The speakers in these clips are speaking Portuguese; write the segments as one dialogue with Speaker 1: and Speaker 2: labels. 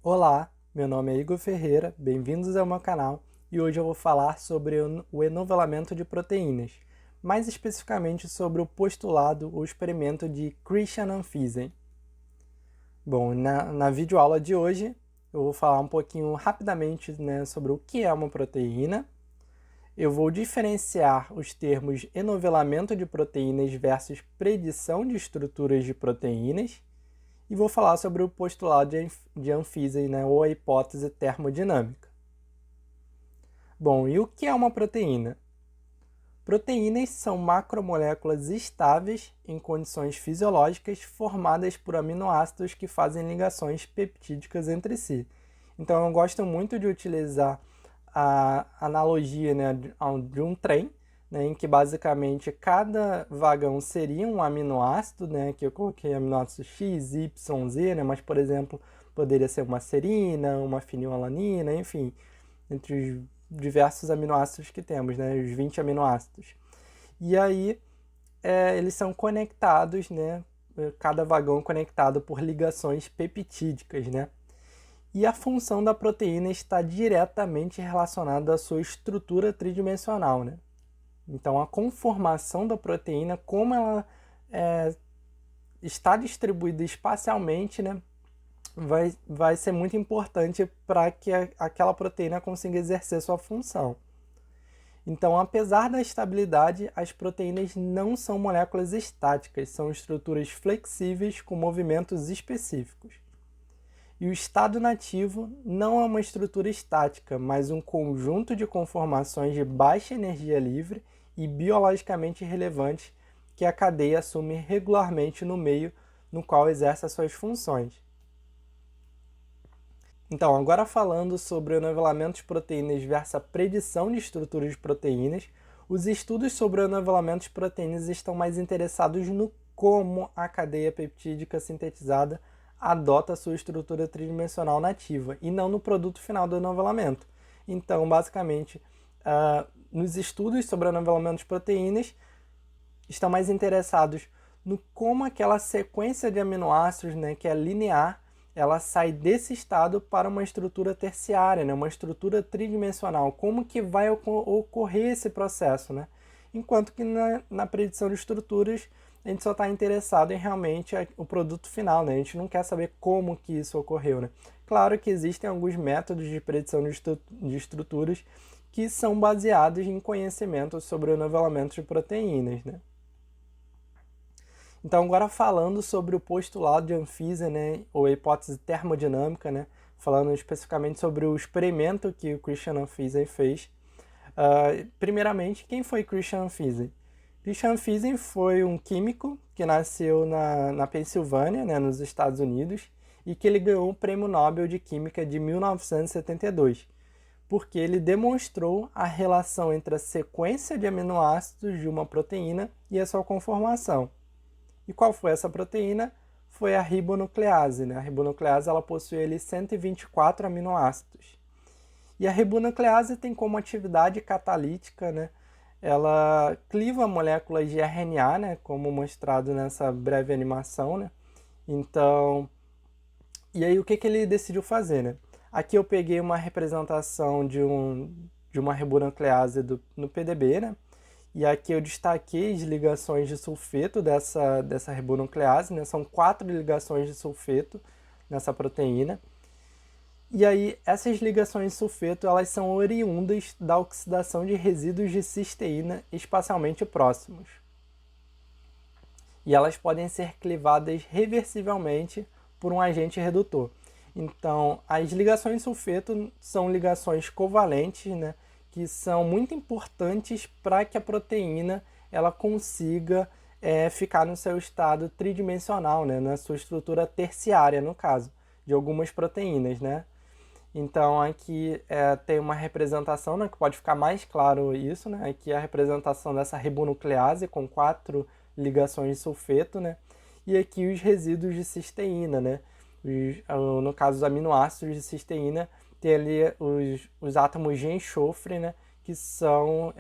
Speaker 1: Olá, meu nome é Igor Ferreira, bem-vindos ao meu canal e hoje eu vou falar sobre o enovelamento de proteínas, mais especificamente sobre o postulado ou experimento de Christian-Amphisen. Bom, na videoaula de hoje eu vou falar um pouquinho rapidamente, sobre o que é uma proteína. Eu vou diferenciar os termos enovelamento de proteínas versus predição de estruturas de proteínas e vou falar sobre o postulado de Amphisen, ou a hipótese termodinâmica. Bom, e o que é uma proteína? Proteínas são macromoléculas estáveis em condições fisiológicas formadas por aminoácidos que fazem ligações peptídicas entre si. Então eu gosto muito de utilizar a analogia, de um trem, em que basicamente cada vagão seria um aminoácido, que eu coloquei aminoácido X, Y, Z, mas por exemplo poderia ser uma serina, uma fenilalanina, enfim, entre os diversos aminoácidos que temos, os 20 aminoácidos. E aí eles são conectados, cada vagão conectado por ligações peptídicas, E a função da proteína está diretamente relacionada à sua estrutura tridimensional, Então, a conformação da proteína, como ela está distribuída espacialmente, vai ser muito importante para que aquela proteína consiga exercer sua função. Então, apesar da estabilidade, as proteínas não são moléculas estáticas, são estruturas flexíveis com movimentos específicos. E o estado nativo não é uma estrutura estática, mas um conjunto de conformações de baixa energia livre e biologicamente relevantes que a cadeia assume regularmente no meio no qual exerce as suas funções. Então, agora falando sobre o enovelamento de proteínas versus a predição de estruturas de proteínas, os estudos sobre o enovelamento de proteínas estão mais interessados no como a cadeia peptídica sintetizada adota sua estrutura tridimensional nativa e não no produto final do enovelamento. Então, basicamente, nos estudos sobre o enovelamento de proteínas, estão mais interessados no como aquela sequência de aminoácidos, que é linear, ela sai desse estado para uma estrutura terciária, uma estrutura tridimensional. Como que vai ocorrer esse processo, Enquanto que na predição de estruturas, a gente só está interessado em realmente o produto final, A gente não quer saber como que isso ocorreu, Claro que existem alguns métodos de predição de estruturas que são baseados em conhecimentos sobre o enovelamento de proteínas, Então, agora falando sobre o postulado de Amphisen, ou a hipótese termodinâmica, falando especificamente sobre o experimento que o Christian Amphisen fez. Primeiramente, quem foi Christian Amphisen? Christian Amphisen foi um químico que nasceu na Pensilvânia, nos Estados Unidos, e que ele ganhou o Prêmio Nobel de Química de 1972, porque ele demonstrou a relação entre a sequência de aminoácidos de uma proteína e a sua conformação. E qual foi essa proteína? Foi a ribonuclease. A ribonuclease ela possui ali 124 aminoácidos. E a ribonuclease tem como atividade catalítica, ela cliva moléculas de RNA, como mostrado nessa breve animação, Então, e aí o que ele decidiu fazer, Aqui eu peguei uma representação de uma ribonuclease no PDB, E aqui eu destaquei as ligações de sulfeto dessa ribonuclease, São 4 ligações de sulfeto nessa proteína. E aí, essas ligações de sulfeto, elas são oriundas da oxidação de resíduos de cisteína espacialmente próximos. E elas podem ser clivadas reversivelmente por um agente redutor. Então, as ligações de sulfeto são ligações covalentes, que são muito importantes para que a proteína ela consiga ficar no seu estado tridimensional, na sua estrutura terciária, no caso, de algumas proteínas, Então, aqui tem uma representação, que pode ficar mais claro isso, Aqui é a representação dessa ribonuclease com 4 ligações de sulfeto, E aqui os resíduos de cisteína, no caso, os aminoácidos de cisteína, tem ali os átomos de enxofre, que são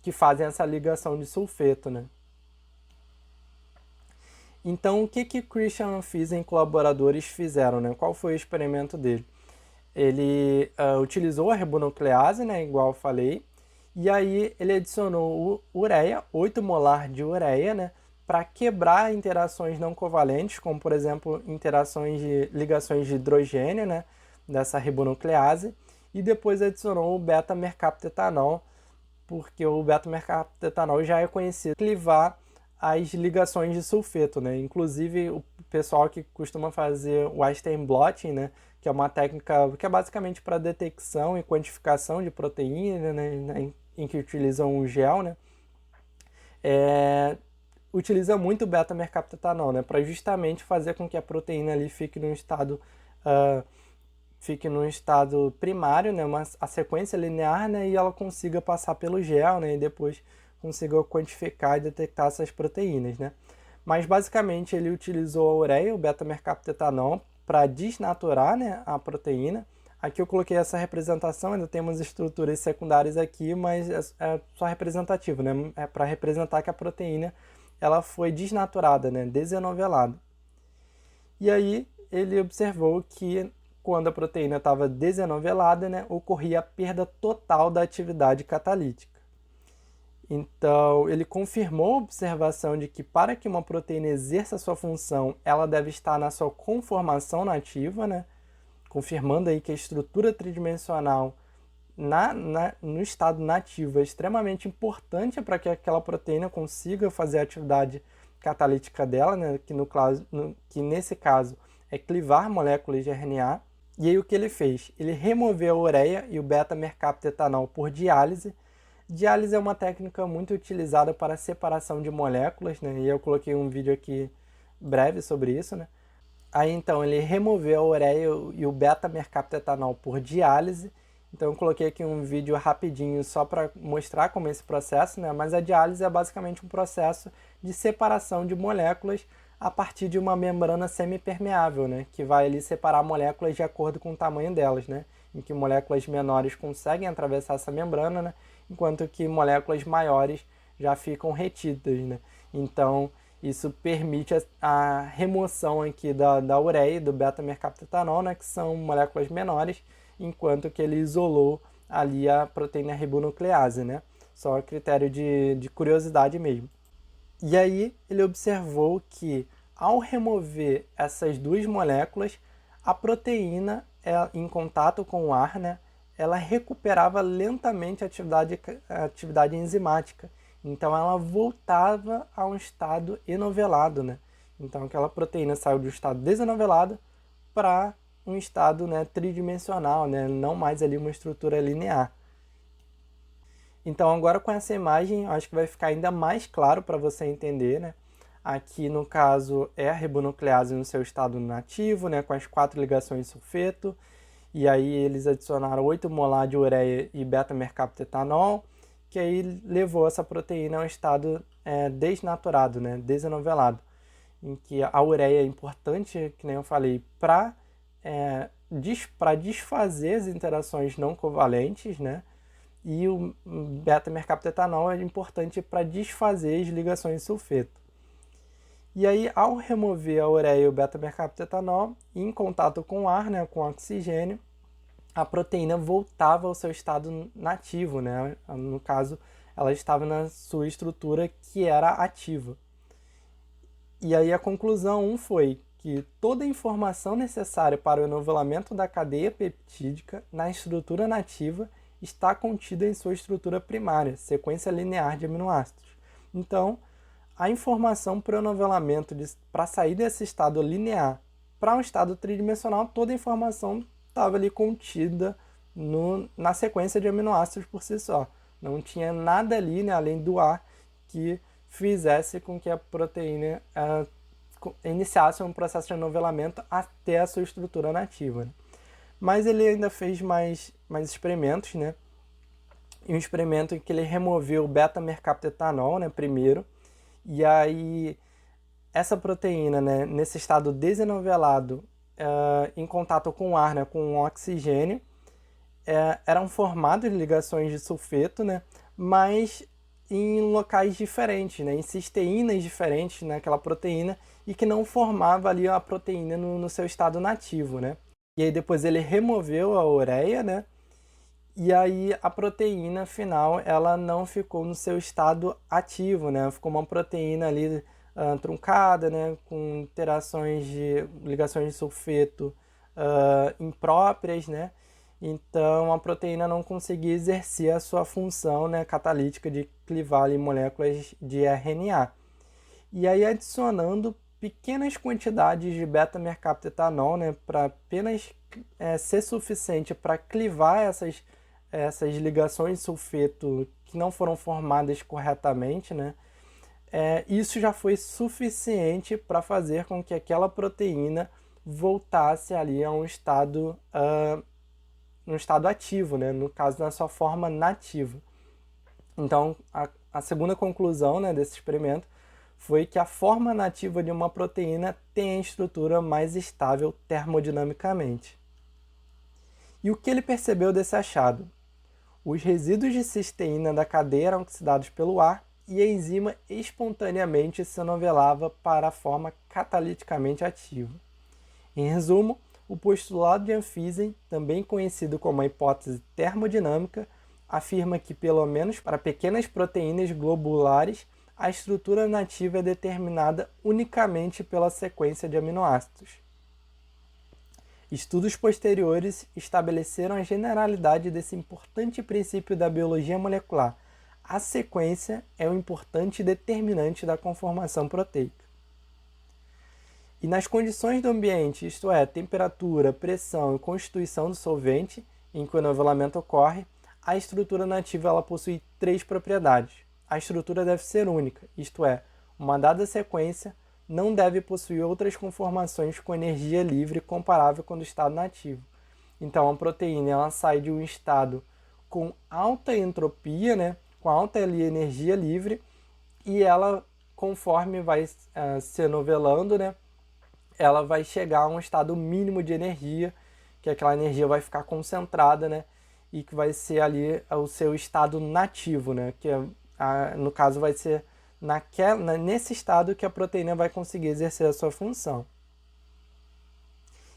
Speaker 1: que fazem essa ligação de sulfeto, Então, o que Christian Fisen e colaboradores fizeram, né? Qual foi o experimento dele? Ele utilizou a ribonuclease, né, igual eu falei, e aí ele adicionou ureia, 8 molar de ureia, né, para quebrar interações não covalentes, como por exemplo interações de ligações de hidrogênio, né, dessa ribonuclease, e depois adicionou o beta-mercaptetanol, porque o beta-mercaptetanol já é conhecido por clivar as ligações de sulfeto, né? Inclusive o pessoal que costuma fazer o Western blotting, né, que é uma técnica que é basicamente para detecção e quantificação de proteína, né, em que utilizam um gel, né, utiliza muito o beta-mercaptetanol, né, para justamente fazer com que a proteína ali fique num estado primário, né, a sequência linear, né, e ela consiga passar pelo gel, né, e depois consiga quantificar e detectar essas proteínas, né. Mas basicamente ele utilizou a ureia, o beta-mercaptetanol, para desnaturar, né, a proteína. Aqui eu coloquei essa representação, ainda tem umas estruturas secundárias aqui, mas é só representativo, né, é para representar que a proteína ela foi desnaturada, né, desenovelada. E aí ele observou que quando a proteína estava desenovelada, né, ocorria a perda total da atividade catalítica. Então, ele confirmou a observação de que para que uma proteína exerça sua função, ela deve estar na sua conformação nativa, né, confirmando aí que a estrutura tridimensional no estado nativo é extremamente importante para que aquela proteína consiga fazer a atividade catalítica dela, né, que nesse caso é clivar moléculas de RNA. E aí o que ele fez? Ele removeu a ureia e o beta-mercaptetanol por diálise. Diálise é uma técnica muito utilizada para a separação de moléculas, né, e eu coloquei um vídeo aqui breve sobre isso, né. Aí então ele removeu a ureia e o beta-mercaptetanol por diálise. Então eu coloquei aqui um vídeo rapidinho só para mostrar como é esse processo, né? Mas a diálise é basicamente um processo de separação de moléculas a partir de uma membrana semipermeável, né? Que vai ali separar moléculas de acordo com o tamanho delas, né? Em que moléculas menores conseguem atravessar essa membrana, né? Enquanto que moléculas maiores já ficam retidas, né? Então isso permite a remoção aqui da ureia e do beta-mercaptetanol, né, que são moléculas menores, enquanto que ele isolou ali a proteína ribonuclease, né? Só a critério de curiosidade mesmo. E aí ele observou que ao remover essas duas moléculas, a proteína em contato com o ar, né, ela recuperava lentamente a atividade enzimática. Então ela voltava a um estado enovelado, né? Então aquela proteína saiu de um estado desenovelado para um estado, né, tridimensional, né? Não mais ali uma estrutura linear. Então agora com essa imagem, eu acho que vai ficar ainda mais claro para você entender, né? Aqui no caso é a ribonuclease no seu estado nativo, né, com as 4 ligações de sulfeto. E aí eles adicionaram 8 molar de ureia e beta-mercaptetanol, que aí levou essa proteína a um estado desnaturado, né, desenovelado, em que a ureia é importante, que nem eu falei, para desfazer as interações não covalentes, né, e o beta-mercaptetanol é importante para desfazer as ligações de sulfeto. E aí, ao remover a ureia e o beta-mercaptetanol, em contato com o ar, né, com o oxigênio, a proteína voltava ao seu estado nativo, né? No caso, ela estava na sua estrutura que era ativa. E aí a conclusão 1 foi que toda a informação necessária para o enovelamento da cadeia peptídica na estrutura nativa está contida em sua estrutura primária, sequência linear de aminoácidos. Então, a informação para o enovelamento, para sair desse estado linear para um estado tridimensional, toda a informação estava ali contida na sequência de aminoácidos por si só. Não tinha nada ali, né, além do ar, que fizesse com que a proteína iniciasse um processo de enovelamento até a sua estrutura nativa, né? Mas ele ainda fez mais experimentos, né? E um experimento em que ele removeu o beta-mercaptetanol, né, primeiro, e aí essa proteína, né, nesse estado desenovelado, em contato com o ar, né, com o oxigênio, eram formados ligações de sulfeto, né, mas em locais diferentes, né, em cisteínas diferentes naquela proteína, e que não formava ali a proteína no seu estado nativo, né? E aí depois ele removeu a ureia, né? E aí a proteína final ela não ficou no seu estado ativo, né? Ficou uma proteína ali truncada, né? Com interações de ligações de sulfeto impróprias, né? Então a proteína não conseguia exercer a sua função, né, catalítica de clivar ali moléculas de RNA. E aí adicionando pequenas quantidades de beta-mercaptoetanol, né, para apenas ser suficiente para clivar essas ligações de sulfeto que não foram formadas corretamente, né? Isso já foi suficiente para fazer com que aquela proteína voltasse ali a um estado ativo, né? No caso, na sua forma nativa. Então, a segunda conclusão, né, desse experimento foi que a forma nativa de uma proteína tem a estrutura mais estável termodinamicamente. E o que ele percebeu desse achado? Os resíduos de cisteína da cadeia eram oxidados pelo ar e a enzima espontaneamente se novelava para a forma cataliticamente ativa. Em resumo, o postulado de Amphisen, também conhecido como a hipótese termodinâmica, afirma que, pelo menos para pequenas proteínas globulares, a estrutura nativa é determinada unicamente pela sequência de aminoácidos. Estudos posteriores estabeleceram a generalidade desse importante princípio da biologia molecular. A sequência é um importante determinante da conformação proteica. E nas condições do ambiente, isto é, temperatura, pressão e constituição do solvente, em que o enovelamento ocorre, a estrutura nativa ela possui 3 propriedades. A estrutura deve ser única, isto é, uma dada sequência não deve possuir outras conformações com energia livre comparável com o do estado nativo. Então, a proteína ela sai de um estado com alta entropia, né, com alta energia livre, e ela, conforme vai se enovelando, né, ela vai chegar a um estado mínimo de energia, que aquela energia vai ficar concentrada, né, e que vai ser ali o seu estado nativo, né, que no caso vai ser nesse estado que a proteína vai conseguir exercer a sua função.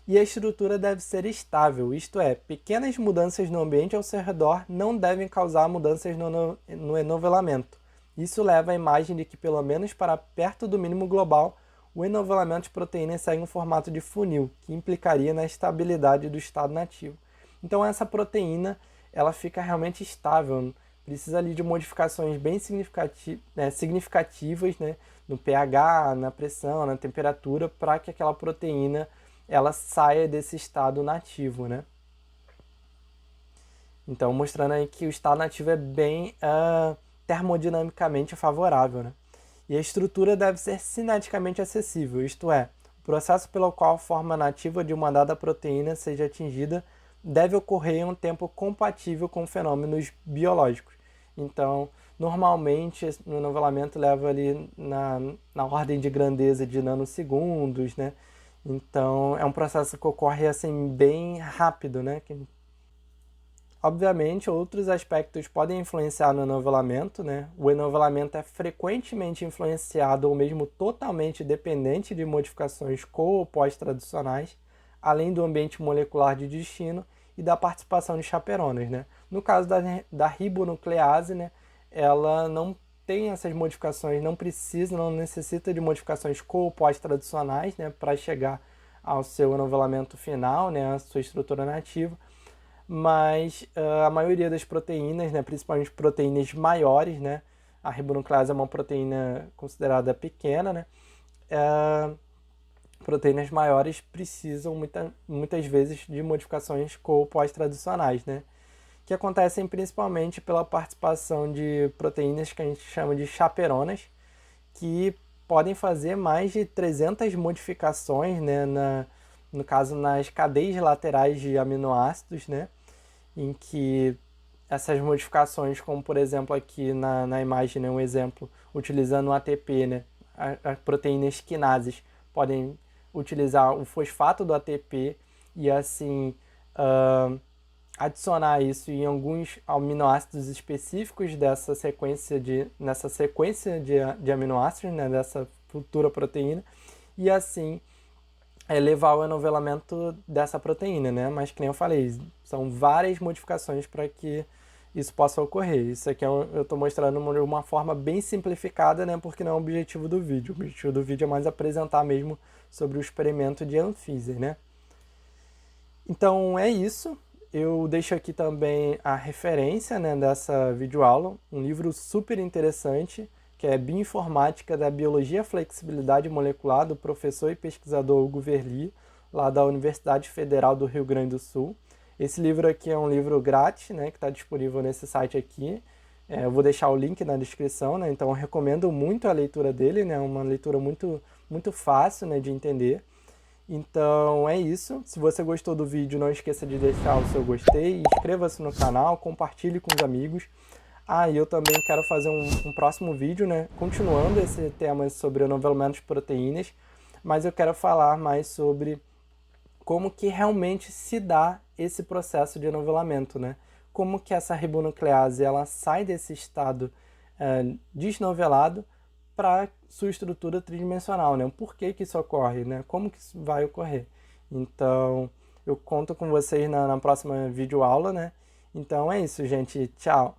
Speaker 1: E a estrutura deve ser estável, isto é, pequenas mudanças no ambiente ao seu redor não devem causar mudanças no enovelamento. Isso leva à imagem de que, pelo menos para perto do mínimo global, o enovelamento de proteínas segue um formato de funil, que implicaria na estabilidade do estado nativo. Então essa proteína ela fica realmente estável, precisa ali de modificações bem significativas, né, no pH, na pressão, na temperatura, para que aquela proteína ela saia desse estado nativo, né? Então, mostrando aí que o estado nativo é bem termodinamicamente favorável, né? E a estrutura deve ser cineticamente acessível, isto é, o processo pelo qual a forma nativa de uma dada proteína seja atingida deve ocorrer em um tempo compatível com fenômenos biológicos. Então, normalmente, o enovelamento leva ali na ordem de grandeza de nanosegundos, né? Então, é um processo que ocorre assim bem rápido, né? Obviamente, outros aspectos podem influenciar no enovelamento, né? O enovelamento é frequentemente influenciado ou mesmo totalmente dependente de modificações co- ou pós-traducionais, além do ambiente molecular de destino e da participação de chaperonas, né? No caso da ribonuclease, né, ela não tem essas modificações, não necessita de modificações co- ou pós-traducionais, né, para chegar ao seu enovelamento final, né, a sua estrutura nativa, mas a maioria das proteínas, né, principalmente proteínas maiores, né, a ribonuclease é uma proteína considerada pequena, né, proteínas maiores precisam muitas vezes de modificações co- ou pós-traducionais, né, que acontecem principalmente pela participação de proteínas que a gente chama de chaperonas, que podem fazer mais de 300 modificações, né, no caso nas cadeias laterais de aminoácidos, né, em que essas modificações, como por exemplo aqui na imagem, né, um exemplo, utilizando o ATP, né, as proteínas quinases podem utilizar o fosfato do ATP e assim adicionar isso em alguns aminoácidos específicos nessa sequência de aminoácidos, né, dessa futura proteína, e assim levar ao enovelamento dessa proteína, né? Mas que nem eu falei, são várias modificações para que isso possa ocorrer. Isso aqui eu estou mostrando de uma forma bem simplificada, né? Porque não é o objetivo do vídeo. O objetivo do vídeo é mais apresentar mesmo sobre o experimento de Anphyser, né? Então é isso. Eu deixo aqui também a referência, né, dessa videoaula, um livro super interessante, que é Bioinformática da Biologia e Flexibilidade Molecular, do professor e pesquisador Hugo Verli, lá da Universidade Federal do Rio Grande do Sul. Esse livro aqui é um livro grátis, né, que está disponível nesse site aqui. Eu vou deixar o link na descrição, né, então eu recomendo muito a leitura dele, né, uma leitura muito fácil, né, de entender. Então é isso. Se você gostou do vídeo, não esqueça de deixar o seu gostei, inscreva-se no canal, compartilhe com os amigos. E eu também quero fazer um próximo vídeo, né? Continuando esse tema sobre enovelamento de proteínas, mas eu quero falar mais sobre como que realmente se dá esse processo de enovelamento, né? Como que essa ribonuclease ela sai desse estado desnovelado para sua estrutura tridimensional, né? Por que que isso ocorre, né? Como que isso vai ocorrer? Então, eu conto com vocês na próxima videoaula, né? Então é isso, gente. Tchau!